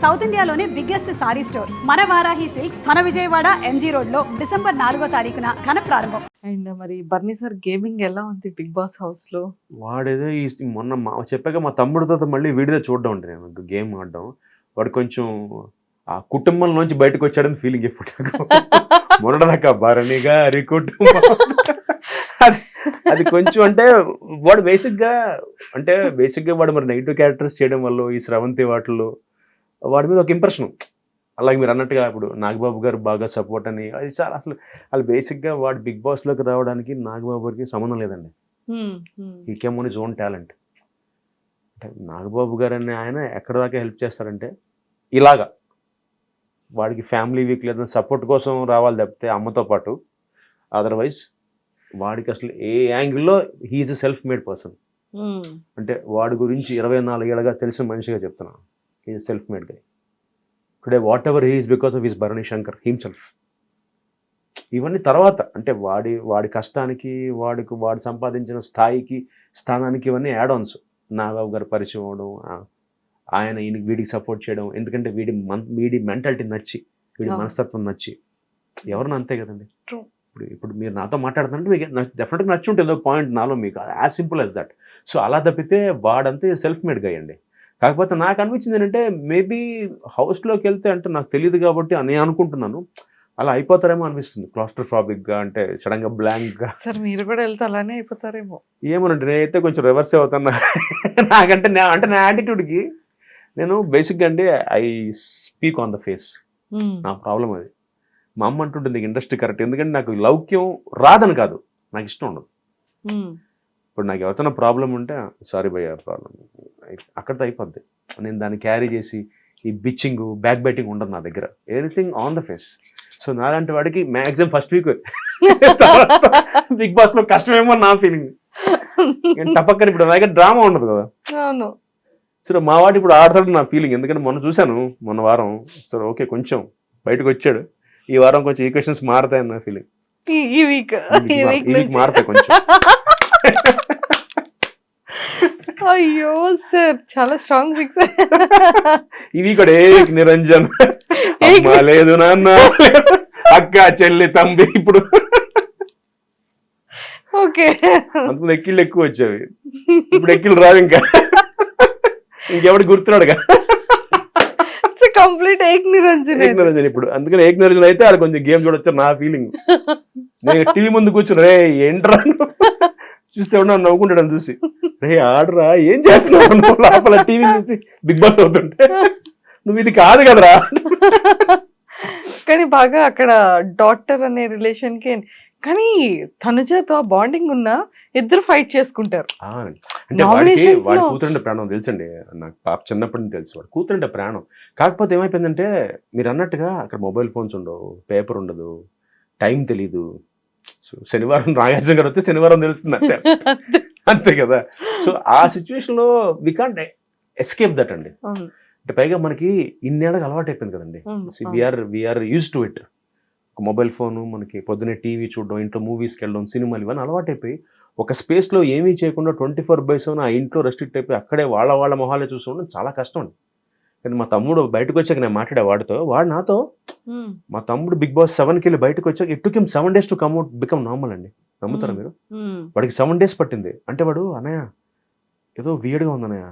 South ఇండియాలోనే biggest sorry store మన Varahi silks మన విజయవాడ ఎంజీ రోడ్ లో డిసెంబర్ 4వ తారీఖున ఘన ప్రారంభం. అండ్ మరి బర్నీ సార్ గేమింగ్ ఎలా ఉంది బిగ్ బాస్ హౌస్ లో? వాడేదో మొన్న చెప్పాక మా తమ్ముడితో మళ్ళీ వీడియో చూడడం అంటే నేను గేమ్ ఆడడం వాడు కొంచెం ఆ కుటుంబం నుంచి బయటకు వచ్చాడని ఫీలింగ్ ఎప్పుడు మొన్నదాకా భరణి గారి కుటుంబం అది కొంచెం అంటే వాడు బేసిక్గా వాడు మరి నెగిటివ్ క్యారెక్టర్స్ చేయడం వల్ల ఈ స్రవంతి వాటిల్లో వాడి మీద ఒక ఇంప్రెషన్. అలాగే మీరు అన్నట్టుగా ఇప్పుడు నాగబాబు గారు బాగా సపోర్ట్ అని అది చాలా అసలు బేసిక్గా వాడు బిగ్ బాస్లోకి రావడానికి నాగబాబు గారికి సంబంధం లేదండి. ఈ came own his own talent. అంటే నాగబాబు గారు అనే ఆయన ఎక్కడ దాకా హెల్ప్ చేస్తారంటే ఇలాగా వాడికి ఫ్యామిలీ వీక్ లేదని సపోర్ట్ కోసం రావాలి తప్పితే అమ్మతో పాటు. అదర్వైజ్ వాడికి అసలు ఏ యాంగిల్లో he's a self made person. అంటే వాడి గురించి 24 ఏళ్ళగా తెలిసిన మనిషిగా చెప్తున్నాను. He's self made guy. Today whatever he's because of his Bharani Shankar himself. ఇవన్నీ తర్వాత అంటే వాడి కష్టానికి వాడు సంపాదించిన స్థానానికి ఇవన్నీ యాడ్ ఆన్స్. నాగబాబు గారు పరిచయం అవడం, ఆయన వీడికి సపోర్ట్ చేయడం, ఎందుకంటే వీడి మెంటాలిటీ నచ్చి వీడి మనస్తత్వం నచ్చి ఎవరిని అంతే కదండి. ఇప్పుడు మీరు నాతో మాట్లాడుతుంటే మీకు డెఫినెట్గా నచ్చి ఉంటుంది ఏదో పాయింట్ నాలో మీకు, as simple as that. So అలా తప్పితే వాడంతే సెల్ఫ్ మేడ్గా అయ్యండి. కాకపోతే నాకు అనిపించింది ఏంటంటే మేబీ హౌస్లోకి వెళ్తే అంటే నాకు తెలియదు కాబట్టి నేను అనుకుంటున్నాను అలా అయిపోతారేమో అనిపిస్తుంది. క్లాస్ట్రోఫాబిక్గా అంటే సడన్గా బ్లాంక్గా. సార్ మీరు కూడా వెళ్తే అలానే అయిపోతారేమో. ఏమోనండి నేనైతే కొంచెం రివర్స్ అవుతాను. నాకంటే నా యాటిట్యూడ్కి నేను బేసిక్గా అంటే I speak on the face. నా ప్రాబ్లం అది. మా అమ్మ అంటుంటుంది ఇండస్ట్రీ కరెక్ట్, ఎందుకంటే నాకు లౌక్యం రాదని కాదు, నాకు ఇష్టం ఉండదు. ఇప్పుడు నాకు ఎవరితో ప్రాబ్లం ఉంటే సారీ భయ్య ప్రాబ్లం అక్కడితో అయిపోద్ది. నేను దాన్ని క్యారీ చేసి ఈ బిచ్చింగ్ బ్యాక్ బైటింగ్ ఉండదు నా దగ్గర. Anything on the face. So నాలాంటి వాడికి maximum first week Bigg Boss లో కష్టమేమో నా ఫీలింగ్. టపక్కని ఇప్పుడు నా దగ్గర డ్రామా ఉండదు కదా. సరే మా వాడు ఇప్పుడు ఆడతాడు నా ఫీలింగ్. ఎందుకంటే మొన్న వారం సరే ఓకే కొంచెం బయటకు వచ్చాడు. ఈ వారం కొంచెం ఈక్వేషన్స్ మారుతాయని నా ఫీలింగ్. ఈ వీక్ మారుతాయి కొంచెం. అయ్యో సార్ చాలా స్ట్రాంగ్ ఫిక్స్. ఈ వీక్ నిరంజన్ లేదు నాన్న అక్క చెల్లి తంబి. ఇప్పుడు ఓకే అంత ఎక్కిళ్ళు ఎక్కువ వచ్చేవి, ఇప్పుడు ఎక్కిళ్ళు రావు. ఇంకెవడు గుర్తున్నాడుగా కంప్లీట్ ఏక్ నిరంజన్ ఇప్పుడు. అందుకని ఏక్ నిరంజన్ అయితే అది కొంచెం గేమ్ చూడొచ్చు నా ఫీలింగ్. నేను టీవీ ముందు కూర్చుని రే ఏంట్రా చూస్తే ఉన్నా నవ్వుకుంటాడని చూసి రే ఆడరా ఏం చేస్తున్నావు లోపల టీవీ చూసి బిగ్ బాస్ అవుతుంటే నువ్వు ఇది కాదు కదరా. కానీ బాగా అక్కడ డాక్టర్ అనే రిలేషన్ కి కానీ తనుజతో బాండింగ్ ఉన్నా ఇద్దరు ఫైట్ చేసుకుంటారు. అంటే వాడి కూతురంటే ప్రాణం తెలుసండి నాకు. పాప చిన్నప్పటి నుంచి తెలుసు వాడు కూతురంటే ప్రాణం. కాకపోతే ఏమైపోయిందంటే మీరు అన్నట్టుగా అక్కడ మొబైల్ ఫోన్స్ ఉండవు, పేపర్ ఉండదు, టైం తెలీదు. శనివారం నాగార్జున గారు వస్తే శనివారం తెలుస్తుంది అంటే అంతే కదా. సో ఆ సిచ్యువేషన్ లో వి కాంట్ ఎస్కేప్ దట్ అండి. అంటే పైగా మనకి ఇన్నేళ్ళకి అలవాటు అయిపోయింది కదండి. We're use to it. Mobile phone మనకి పొద్దున్నే టీవీ చూడడం, ఇంట్లో మూవీస్కి వెళ్ళడం, సినిమాలు ఇవన్నీ అలవాటు అయిపోయి ఒక స్పేస్లో ఏమీ చేయకుండా 24/7 ఆ ఇంట్లో రెస్ట్రిక్ట్ అయిపోయి అక్కడే వాళ్ళ మొహాలే చూసుకోవడం చాలా కష్టం అండి. కానీ మా తమ్ముడు బయటకు వచ్చాక నేను మాట్లాడే వాడు నాతో మా తమ్ముడు బిగ్ బాస్ 7కి వెళ్ళి బయటకు వచ్చాక it took him 7 days to come out become normal అండి. నమ్ముతారా మీరు? వాడికి 7 days పట్టింది. అంటే వాడు అన్నయ్య ఏదో వియర్డ్గా ఉంది అన్నయ్య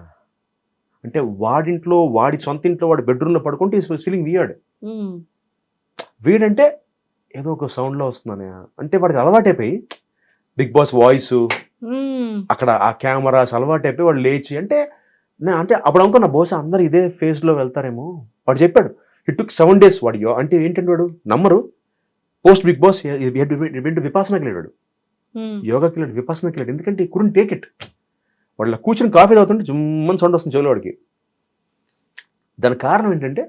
అంటే వాడింట్లో వాడి సొంత ఇంట్లో వాడి బెడ్రూమ్లో పడుకుంటే ఈస్ ఫీలింగ్ వీడంటే ఏదో ఒక సౌండ్లో వస్తుంది అన్నయ్య అంటే వాడికి అలవాటైపోయి బిగ్ బాస్ వాయిస్ అక్కడ ఆ కెమెరాస్ అలవాటైపోయి వాడు లేచి అంటే అప్పుడు అనుకున్న బహుశా అందరు ఇదే ఫేజ్లో వెళ్తారేమో. వాడు చెప్పాడు ఇట్ టుక్ 7 days. వాడు అంటే ఏంటంటే వాడు నమ్మరు పోస్ట్ బిగ్ బాస్ విపాసనకి వెళ్ళాడు, యోగాకి వెళ్ళాడు, విపాసనకి వెళ్ళాడు. ఎందుకంటే కుడెంట్ టేక్ ఇట్. వాళ్ళ కూర్చొని కాఫీ తాగుతుంటే జుమ్మని సౌండ్ వస్తుంది చెవులో వాడికి. దానికి కారణం ఏంటంటే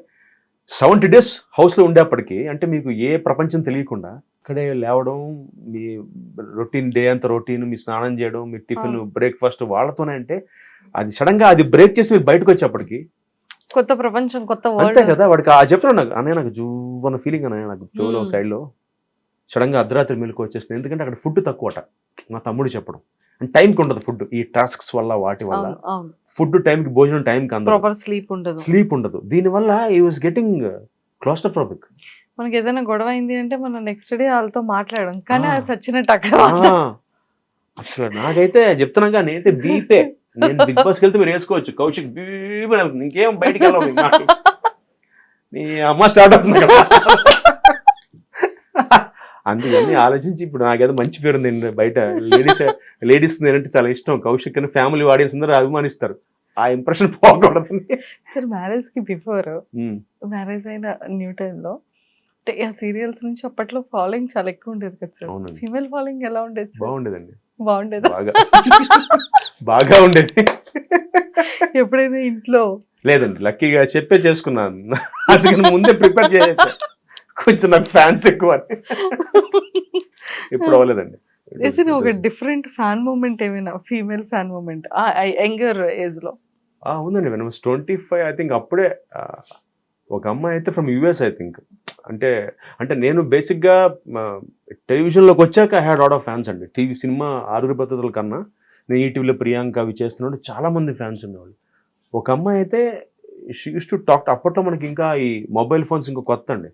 70 days హౌస్లో ఉండేప్పటికీ అంటే మీకు ఏ ప్రపంచం తెలియకుండా ఇక్కడే లేవడం, మీ రొటీన్ డే అంతా రొటీన్, మీ స్నానం చేయడం, మీ టిఫిన్ బ్రేక్ఫాస్ట్ వాళ్ళతోనే. అంటే అది సడన్గా అది బ్రేక్ చేసి మీరు బయటకు వచ్చేప్పటికి కొత్త ప్రపంచం, కొత్త అంతే కదా. వాడికి ఆ చెప్తున్నాను నాకు అన్నయ్య నాకు జూవన్న ఫీలింగ్ అన్నయ్య నాకు చెవులో సైడ్లో సడన్గా అర్ధరాత్రి మెలకు వచ్చేస్తుంది. ఎందుకంటే అక్కడ ఫుడ్ తక్కువట మా తమ్ముడు చెప్పడం. టైంకి ఉండదు ఫుడ్, ఈ టాస్క్స్ వల్ల వాటి వల్ల అవును అవును ఫుడ్ టైంకి, భోజనం టైంకి అందదు, ప్రాపర్ స్లీప్ ఉండదు. స్లీప్ ఉండదు. దీనివల్ల ఈ వాజ్ గెటింగ్ క్లాస్ట్రోఫోబిక్. మనకి ఏదైనా గొడవ అయింది అంటే మనం నెక్స్ట్ డే వాళ్ళతో మాట్లాడడం, కానీ అది చచ్చినట్టు అక్కడ అసలు నాకైతే చెప్తున్నాగా, నేనైతే బీపే. నేను బిగ్ బాస్కి వెళ్తే మీరు వేసుకోవచ్చు, కౌశిక్ బీపే వెళ్తుంది, ఇంకేం బయటికి వెళ్ళాలి నీ అమ్మ స్టార్ట్ అవుతుంది కదా. అందుకని ఆలోచించి ఇప్పుడు నాకేదో మంచి పేరు ఉంది బయట, లేడీస్ అంటే చాలా ఇష్టం. కౌశిక్ అని ఫ్యామిలీ ఆడియన్స్ అందరూ అభిమానిస్తారు, ఆ ఇంప్రెషన్ పోకూడదు. సార్ మ్యారేజ్ కి బిఫోర్, మ్యారేజ్ అయిన న్యూ టైమ్ లో ఆ సీరియల్స్ నుంచి అప్పట్లో ఫాలోయింగ్ చాలా ఎక్కువ ఉండేది కదా సార్. ఫీమేల్ ఫాలోయింగ్ ఎలా ఉండేది సార్? బాగుండేదండి. బాగుండేదా? బాగా ఉండేది. ఎప్పుడైనా ఇంట్లో లేదండి, లక్కీగా చెప్పే చేసుకున్నాను, అందుకని ముందే ప్రిపేర్ చేసేసా. కొంచెం నాకు ఫ్యాన్స్ ఎక్కువ ఎప్పుడు అవ్వలేదండి. ఒక డిఫరెంట్ ఫ్యాన్ మూమెంట్ ఏమైనా, female fan moment younger age లో? ఉందండి, వెన్ వాస్ 25 ఐ థింక్. అప్పుడే ఒక అమ్మాయి అయితే ఫ్రమ్ యూఎస్ ఐ థింక్. అంటే నేను బేసిక్గా టెలివిజన్లోకి వచ్చాక I had lot of fans అండి. టీవీ సినిమా ఆరుగురు పద్ధతుల కన్నా నేను ఈటీవీలో ప్రియాంక అవి చేస్తున్నాడు, చాలామంది ఫ్యాన్స్ ఉండేవాళ్ళు. ఒక అమ్మాయి అయితే షీ యూస్ టు టాక్. అప్పట్లో మనకి ఇంకా ఈ మొబైల్ ఫోన్స్ ఇంకా కొత్త అండి.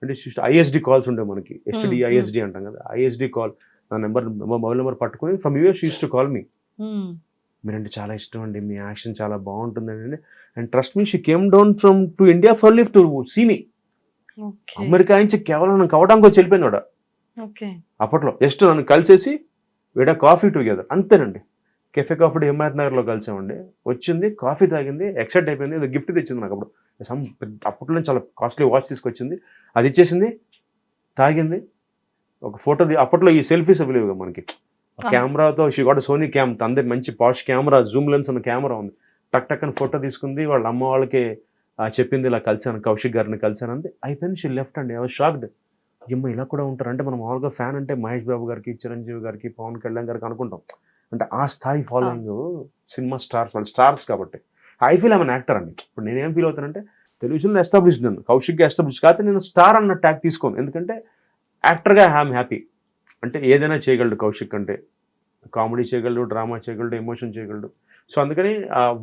అంటే ఐఎస్డి కాల్స్ ఉండే మనకి, ఎస్టీడీ ఐఎస్డి అంటాం కదా, ఐఎస్డి కాల్. నా మొబైల్ నెంబర్ పట్టుకుని from US use to call me, మీరంటే చాలా ఇష్టం అండి, మీ యాక్షన్ చాలా బాగుంటుందండి. And trust me, she came down from to India for live to see me. America నుంచి కేవలం నన్ను కవడానికి వచ్చి వెళ్ళిపోయినాడు అప్పట్లో. జస్ట్ నన్ను కలిసేసి వీడ కాఫీ టుగెదర్, అంతేనండి. కెఫే కాఫీ హిమాయత్ నగర్లో కలిసామండి. వచ్చింది, కాఫీ తాగింది, ఎక్సైట్ అయిపోయింది, ఏదో గిఫ్ట్ తెచ్చింది నాకు. అప్పుడు అప్పట్లో చాలా కాస్ట్లీ వాచ్ తీసుకొచ్చింది, అది ఇచ్చేసింది, తాగింది, ఒక ఫోటో. అప్పట్లో ఈ సెల్ఫీస్ అవలేవుగా మనకి, కెమెరాతో. షీ గాట్ సోనీ క్యామ్, తందే మంచి పాష్ కెమెరా, జూమ్ లెన్స్ ఉన్న కెమెరా ఉంది. టక్ టక్ అని ఫోటో తీసుకుంది, వాళ్ళ అమ్మ వాళ్ళకి చెప్పింది, ఇలా కలిసాను, కౌశిక్ గారిని కలిసాను అంది. అయిపోయింది. షీ లెఫ్ట్ అండి. I was shocked. అమ్మ ఇలా కూడా ఉంటారు అంటే. మనం మామూలుగా ఫ్యాన్ అంటే మహేష్ బాబు గారికి, చిరంజీవి గారికి, పవన్ కళ్యాణ్ గారికి అనుకుంటాం. అంటే ఆ స్థాయి ఫాలోయింగ్ సినిమా స్టార్స్, వాళ్ళు స్టార్స్ కాబట్టి. I feel I'm an actor అండి. ఇప్పుడు నేనేం ఫీల్ అవుతానంటే, టెలివిజన్లో ఎస్టాబ్లిష్డ్ నేను, కౌశిక్గా ఎస్టాబ్లిష్ కాకపోతే నేను స్టార్ అన్న ట్యాగ్ తీసుకోను. ఎందుకంటే యాక్టర్గా ఐఎమ్ హ్యాపీ. అంటే ఏదైనా చేయగలడు కౌశిక్ అంటే, కామెడీ చేయగలడు, డ్రామా చేయగలడు, ఎమోషన్ చేయగలడు. సో అందుకని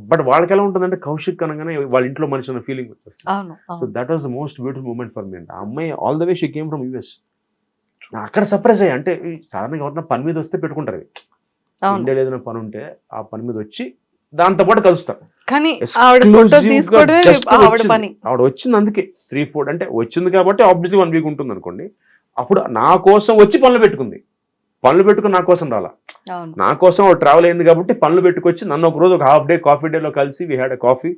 బట్ వాళ్ళకి ఎలా ఉంటుందంటే, కౌశిక్ అనగానే వాళ్ళ ఇంట్లో మనిషి అన్న ఫీలింగ్ వచ్చేస్తుంది. So that was the most beautiful moment for me. అంటే ఆ అమ్మాయి all the way she came from US. అక్కడ సర్ప్రైజ్ అయ్యి, అంటే సాధారణంగా ఎవరైనా పని మీద వస్తే పెట్టుకుంటారు, ఇండియాలో ఏదైనా పని ఉంటే ఆ పని మీద వచ్చి దాంతో పాటు కలుస్తారు. కానీ ఆవిడ వచ్చింది అందుకే 3-4 అంటే వచ్చింది కాబట్టి ఆబ్వియస్లీ 1 వీక్ ఉంటుంది అనుకోండి. అప్పుడు నా కోసం వచ్చి పనులు పెట్టుకుంది, పనులు పెట్టుకుని నా కోసం రాలా, నా కోసం ట్రావెల్ అయింది కాబట్టి పనులు పెట్టుకొచ్చి నన్ను ఒక రోజు ఒక హాఫ్ డే కాఫీ డేలో కలిసి we had a coffee,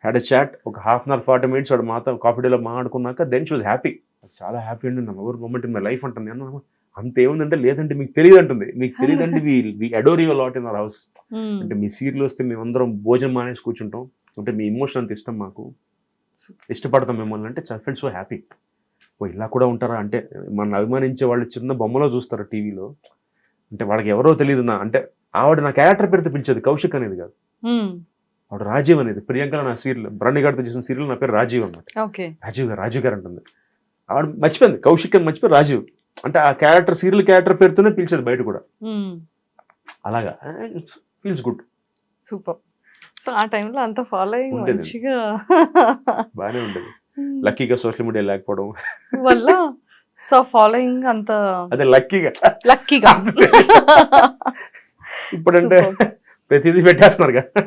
had a chat, ఒక 1/2 hour 40 minutes వాడు మాతో కాఫీ డేలో మాట్లాడుకున్నాక దెన్ షీ వాజ్ హ్యాపీ. చాలా హ్యాపీ అండి, నా ఎవరి మూమెంట్ ఇన్ మై లైఫ్ అంటుంది. నేను అంతేముందంటే, లేదంటే మీకు తెలియదు అంటుంది. మీకు తెలియదండి, we adore you lot in our house. అంటే మీ సీరియల్ వస్తే మేమందరం భోజనం మానేసి కూర్చుంటాం, అంటే మీ ఎమోషన్ అంత ఇష్టం మాకు, ఇష్టపడతాం మిమ్మల్ని అంటే. Felt so happy. ఓ ఇలా కూడా ఉంటారా అంటే, మన అభిమానించే వాళ్ళు చిన్న బొమ్మలో చూస్తారు టీవీలో, అంటే వాళ్ళకి ఎవరో తెలియదు. అంటే ఆవిడ నా క్యారెక్టర్ పేరుతో పిలిచేది, కౌశిక్ అనేది కాదు, ఆవిడ రాజీవ్ అనేది. ప్రియాంక నా సీరియల్ భరణి గారితో చేసిన సీరియల్ నా పేరు రాజీవ్ అనమాట. రాజీవ్ గారు అంటుంది. ఆవిడ మర్చిపోయింది, కౌశిక్ అని మర్చిపోయి రాజీవ్ అంటే ఆ క్యారెక్టర్, సీరియల్ క్యారెక్టర్ పేరుతోనే పిలిచేది బయట కూడా. అలాగా ఫీల్స్ గుడ్. సూపర్. సో ఆ టైంలో అంత ఫాలోయింగ్ మంచిగా బాగానే ఉండేది. లక్కీగా సోషల్ మీడియా లేకపోవడం వల్ల సో ఫాలోయింగ్ అంత, అదే లక్కీగా ఇప్పుడంటే ప్రతిదీ పెట్టేస్తున్నారు కదా.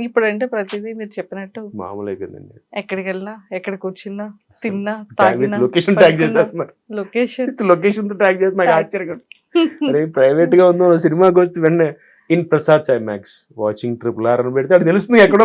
ఇప్పుడంటే ప్రతిదీ మీరు చెప్పినట్టు మామూలు అయిపోయిందండి. ఎక్కడికి వెళ్ళినా, ఎక్కడ కూర్చున్నా, తిన్నా, తాగినా, లొకేషన్ ట్యాగ్ చేసేస్తున్నారు. లొకేషన్ తో ట్యాగ్ చేస్తున్నారు. నాకు ఆశ్చర్యం. అరే ప్రైవేట్ గా ఉందో సినిమాకి వస్తే వెంటనే in Prasad IMAX watching RRR అని పెడితే అది తెలుస్తుంది ఎక్కడ.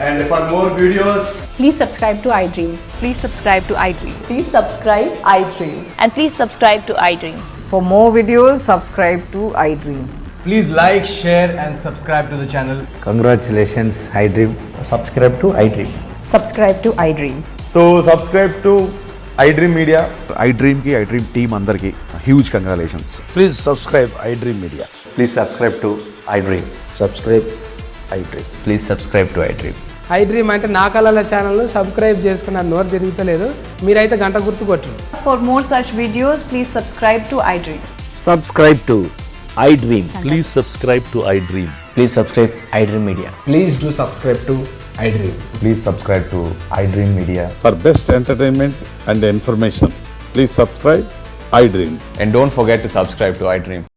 And for more videos, please subscribe to iDream. Please subscribe to iDream. Please subscribe iDream. And please subscribe to iDream. For more videos, subscribe to iDream. please like, share and subscribe to the channel. Congratulations, iDream. Subscribe to iDream. Subscribe to iDream. So subscribe to iDream Media. iDream ki iDream team andarki huge congratulations. Please subscribe iDream Media. Please subscribe to iDream. Subscribe iDream. Please subscribe to iDream. iDream అంటే నా కళల channel subscribe చేసుకున్న నోరు తిరుగుతలేదు, మీరైతే గంట గుర్తు కొట్టండి. For more such videos, please subscribe to iDream. Subscribe to iDream. Please subscribe to iDream. Please subscribe iDream Media. Please do subscribe to iDream. Please subscribe to iDream Media. For best entertainment and information, please subscribe iDream. And don't forget to subscribe to iDream.